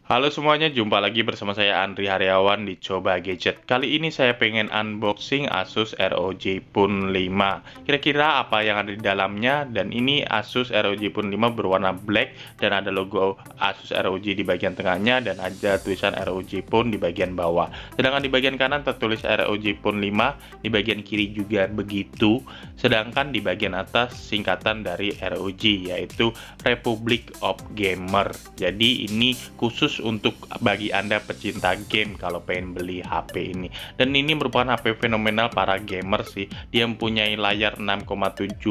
Halo semuanya, jumpa lagi bersama saya Andri Haryawan di Coba Gadget. Kali ini saya pengen unboxing Asus ROG Phone 5. Kira-kira apa yang ada di dalamnya? Dan ini Asus ROG Phone 5 berwarna black dan ada logo Asus ROG di bagian tengahnya dan ada tulisan ROG Phone di bagian bawah. Sedangkan di bagian kanan tertulis ROG Phone 5, di bagian kiri juga begitu. Sedangkan di bagian atas singkatan dari ROG yaitu Republic of Gamer. Jadi ini khusus untuk bagi Anda pecinta game kalau pengen beli HP ini. Dan ini merupakan HP fenomenal para gamer sih. Dia mempunyai layar 6,78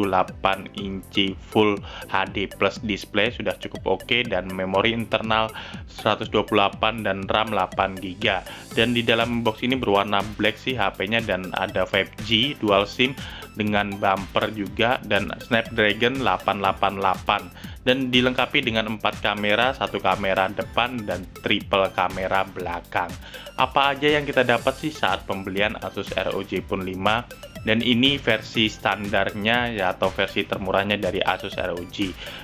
inci Full HD plus display sudah cukup oke, dan memori internal 128 dan RAM 8 GB. Dan di dalam box ini berwarna black sih HP-nya, dan ada 5G dual SIM dengan bumper juga dan Snapdragon 888, dan dilengkapi dengan 4 kamera, 1 kamera depan dan triple kamera belakang. Apa aja yang kita dapat sih saat pembelian Asus ROG Phone 5? Dan ini versi standarnya ya, atau versi termurahnya dari Asus ROG.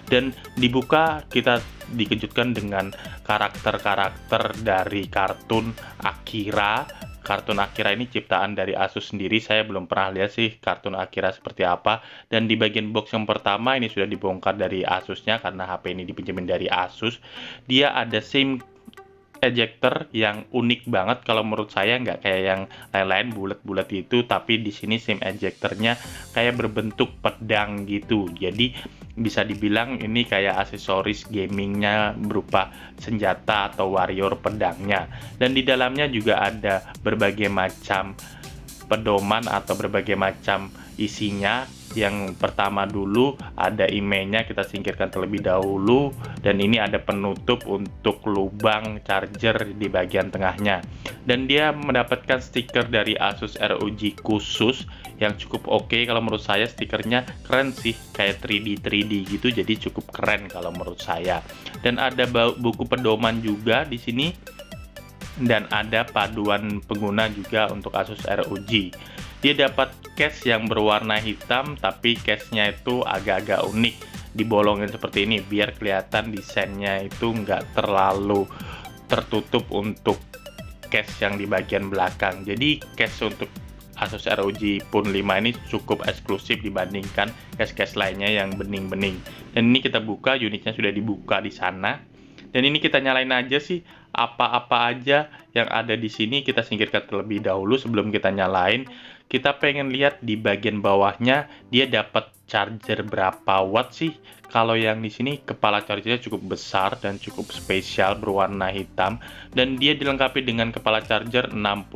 Dan dibuka kita dikejutkan dengan karakter-karakter dari kartun Akira. Kartun Akira ini ciptaan dari Asus sendiri. Saya belum pernah lihat sih kartun Akira seperti apa. Dan di bagian box yang pertama ini sudah dibongkar dari Asusnya karena HP ini dipinjemin dari Asus. Dia ada SIM ejector yang unik banget kalau menurut saya, nggak kayak yang lain-lain bulat-bulat itu, tapi di sini SIM ejectornya kayak berbentuk pedang gitu. Jadi bisa dibilang ini kayak aksesoris gamingnya berupa senjata atau warrior pedangnya. Dan di dalamnya juga ada berbagai macam pedoman atau berbagai macam isinya. Yang pertama dulu ada emailnya, kita singkirkan terlebih dahulu, dan ini ada penutup untuk lubang charger di bagian tengahnya. Dan dia mendapatkan stiker dari Asus ROG khusus yang cukup oke. Kalau menurut saya stikernya keren sih, kayak 3D gitu, jadi cukup keren kalau menurut saya. Dan ada buku pedoman juga di sini, dan ada paduan pengguna juga untuk Asus ROG. Dia dapat case yang berwarna hitam, tapi case-nya itu agak-agak unik, dibolongin seperti ini biar kelihatan desainnya itu nggak terlalu tertutup untuk case yang di bagian belakang. Jadi case untuk Asus ROG Phone 5 ini cukup eksklusif dibandingkan case-case lainnya yang bening-bening. Dan ini kita buka, unitnya sudah dibuka di sana. Dan ini kita nyalain aja sih, apa-apa aja yang ada di sini kita singkirkan terlebih dahulu sebelum kita nyalain. Kita pengen lihat di bagian bawahnya dia dapat charger berapa watt sih. Kalau yang di sini kepala chargernya cukup besar dan cukup spesial berwarna hitam, dan dia dilengkapi dengan kepala charger 65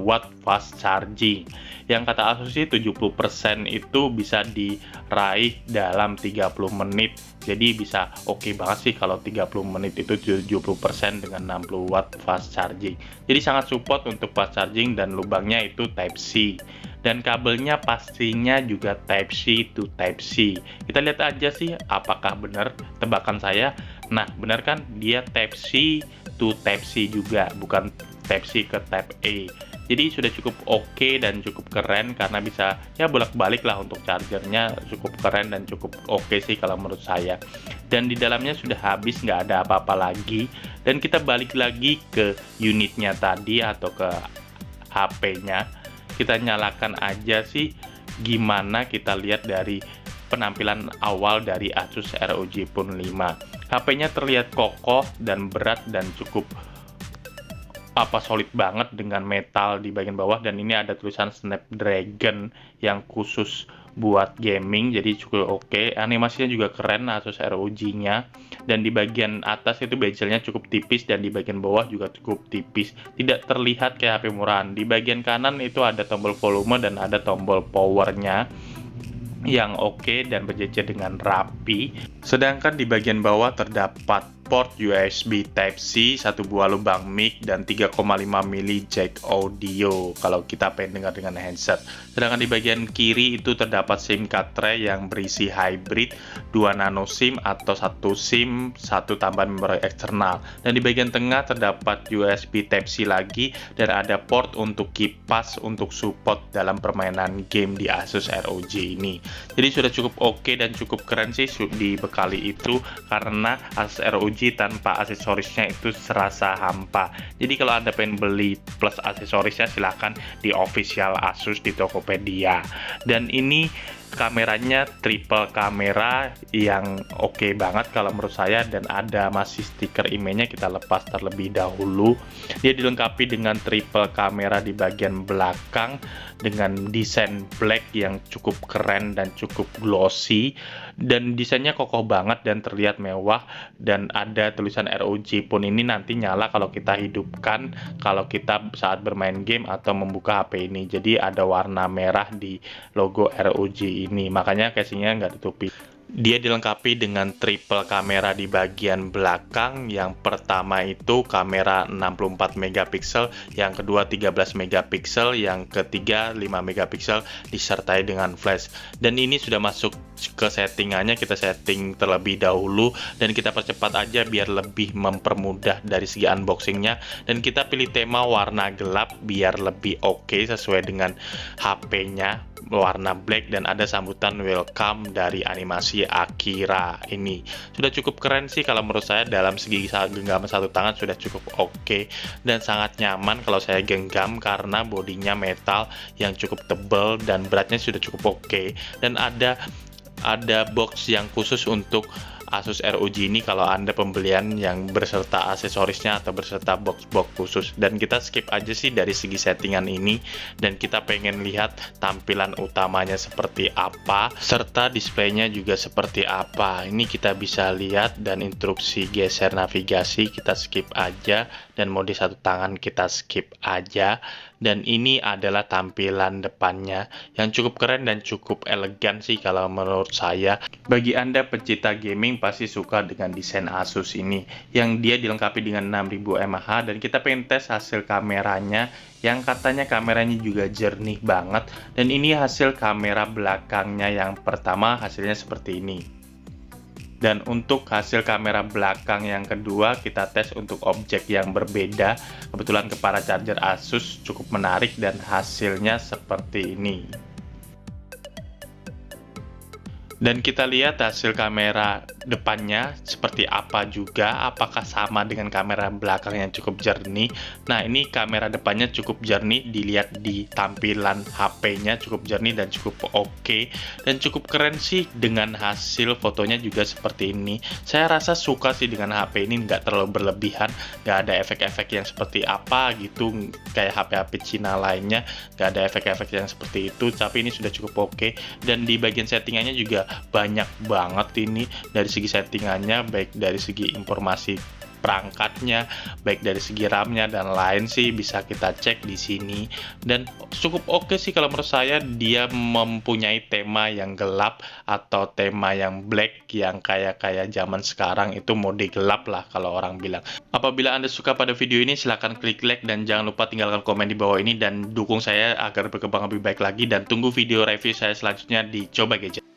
watt fast charging. Yang kata Asus sih 70% itu bisa diraih dalam 30 menit. Jadi bisa oke banget sih kalau 30 menit itu 70% dengan 60 watt fast charging. Jadi sangat support untuk fast charging, dan lubangnya itu Type-C. Dan kabelnya pastinya juga Type-C to Type-C. Kita lihat aja sih apakah benar tebakan saya. Nah, benar kan, dia Type-C to Type-C juga, bukan Type-C ke Type-A. Jadi sudah cukup oke dan cukup keren karena bisa ya bolak-balik lah untuk chargernya, cukup keren dan cukup oke sih kalau menurut saya. Dan di dalamnya sudah habis, nggak ada apa-apa lagi. Dan kita balik lagi ke unitnya tadi atau ke HP-nya. Kita nyalakan aja sih, gimana kita lihat dari penampilan awal dari Asus ROG Phone 5. HP-nya terlihat kokoh dan berat dan cukup solid banget dengan metal di bagian bawah, dan ini ada tulisan Snapdragon yang khusus buat gaming, jadi cukup oke. Animasinya juga keren Asus ROG-nya, dan di bagian atas itu bezelnya cukup tipis dan di bagian bawah juga cukup tipis, tidak terlihat kayak HP murahan. Di bagian kanan itu ada tombol volume dan ada tombol powernya yang oke dan berjejer dengan rapi. Sedangkan di bagian bawah terdapat port USB Type-C, satu buah lubang mic, dan 3,5 mili jack audio kalau kita pengen dengar dengan headset. Sedangkan di bagian kiri itu terdapat SIM card tray yang berisi hybrid 2 nano SIM atau 1 SIM, 1 tambahan memori eksternal. Dan di bagian tengah terdapat USB Type-C lagi, dan ada port untuk kipas untuk support dalam permainan game di Asus ROG ini. Jadi sudah cukup oke dan cukup keren sih dibekali itu, karena Asus ROG ROG tanpa aksesorisnya itu serasa hampa. Jadi kalau Anda pengen beli plus aksesorisnya silahkan di official Asus di Tokopedia. Dan ini kameranya triple kamera yang oke banget kalau menurut saya, dan ada masih stiker image-nya, kita lepas terlebih dahulu. Dia dilengkapi dengan triple kamera di bagian belakang dengan desain black yang cukup keren dan cukup glossy, dan desainnya kokoh banget dan terlihat mewah, dan ada tulisan ROG pun. Ini nanti nyala kalau kita hidupkan kalau kita saat bermain game atau membuka HP ini. Jadi ada warna merah di logo ROG ini, makanya casingnya nggak ditutupi. Dia dilengkapi dengan triple kamera di bagian belakang. Yang pertama itu kamera 64 megapiksel, yang kedua 13 megapiksel, yang ketiga 5 megapiksel disertai dengan flash. Dan ini sudah masuk ke settingannya, kita setting terlebih dahulu dan kita percepat aja biar lebih mempermudah dari segi unboxingnya. Dan kita pilih tema warna gelap biar lebih oke sesuai dengan HP-nya, warna black, dan ada sambutan welcome dari animasi Akira. Ini sudah cukup keren sih kalau menurut saya. Dalam segi genggaman satu tangan sudah cukup oke dan sangat nyaman kalau saya genggam karena bodinya metal yang cukup tebal dan beratnya sudah cukup oke. Dan ada box yang khusus untuk Asus ROG ini kalau Anda pembelian yang berserta aksesorisnya atau berserta box-box khusus. Dan kita skip aja sih dari segi settingan ini, dan kita pengen lihat tampilan utamanya seperti apa serta displaynya juga seperti apa. Ini kita bisa lihat, dan instruksi geser navigasi kita skip aja, dan mode satu tangan kita skip aja. Dan ini adalah tampilan depannya yang cukup keren dan cukup elegan sih kalau menurut saya. Bagi Anda pecinta gaming pasti suka dengan desain Asus ini, yang dia dilengkapi dengan 6000 mAh. Dan kita pengen tes hasil kameranya, yang katanya kameranya juga jernih banget. Dan ini hasil kamera belakangnya. Yang pertama hasilnya seperti ini. Dan untuk hasil kamera belakang yang kedua, kita tes untuk objek yang berbeda. Kebetulan kepala charger Asus cukup menarik dan hasilnya seperti ini. Dan kita lihat hasil kamera depannya seperti apa juga, apakah sama dengan kamera belakang yang cukup jernih. Nah, ini kamera depannya cukup jernih, dilihat di tampilan HP-nya cukup jernih dan cukup oke, dan cukup keren sih dengan hasil fotonya juga seperti ini. Saya rasa suka sih dengan HP ini, nggak terlalu berlebihan, nggak ada efek-efek yang seperti apa gitu kayak HP-HP Cina lainnya, nggak ada efek-efek yang seperti itu, tapi ini sudah cukup oke. Dan di bagian settingannya juga banyak banget ini, dari segi settingannya, baik dari segi informasi perangkatnya, baik dari segi RAM-nya dan lain sih bisa kita cek di sini. Dan cukup oke sih kalau menurut saya. Dia mempunyai tema yang gelap atau tema yang black yang kayak zaman sekarang, itu mode gelap lah kalau orang bilang. Apabila Anda suka pada video ini, silahkan klik like dan jangan lupa tinggalkan komen di bawah ini dan dukung saya agar berkembang lebih baik lagi, dan tunggu video review saya selanjutnya di Coba Gadget.